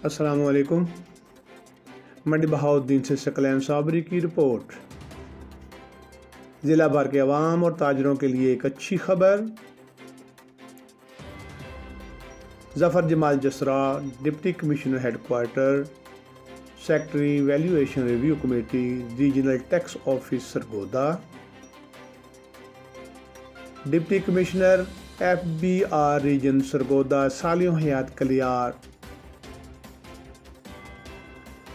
السلام علیکم۔ منڈی بہاؤالدین سے ثقلین صابری کی رپورٹ۔ ضلع بھر کے عوام اور تاجروں کے لیے ایک اچھی خبر۔ Zafar Jamal Jasra, deputy commissioner headquarter, secretary valuation review committee, regional tax office Sargodha. Deputy commissioner FBR region Sargodha Saleh Hayat Kalyar,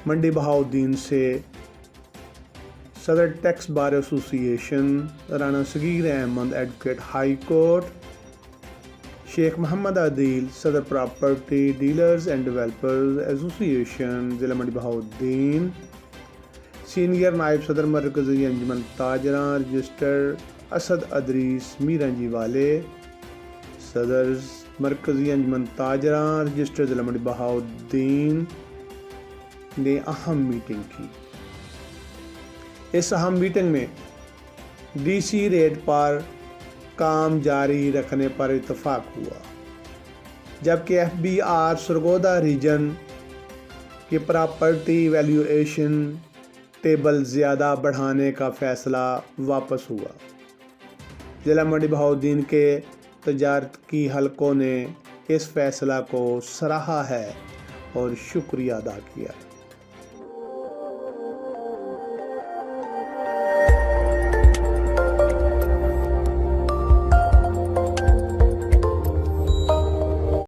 منڈی بہاؤالدین سے صدر ٹیکس بار ایسوسی ایشن، رانا صغیر احمد ایڈوکیٹ ہائی کورٹ، شیخ محمد عادل صدر پراپرٹی ڈیلرز اینڈ ڈیولپرز ایسوسی ایشن ضلع منڈی بہاؤالدین، سینئر نائب صدر مرکزی انجمن تاجراں رجسٹر اسد ادریس میرانجی والے، صدر مرکزی انجمن تاجراں رجسٹر ضلع منڈی بہاؤالدین نے اہم میٹنگ کی۔ اس اہم میٹنگ میں DC ریٹ پر کام جاری رکھنے پر اتفاق ہوا، جبکہ FBR سرگودا ریجن کی پراپرٹی ویلیویشن ٹیبل زیادہ بڑھانے کا فیصلہ واپس ہوا۔ ضلع منڈی بہاؤالدین کے تجارتی حلقوں نے اس فیصلہ کو سراہا ہے اور شکریہ ادا کیا۔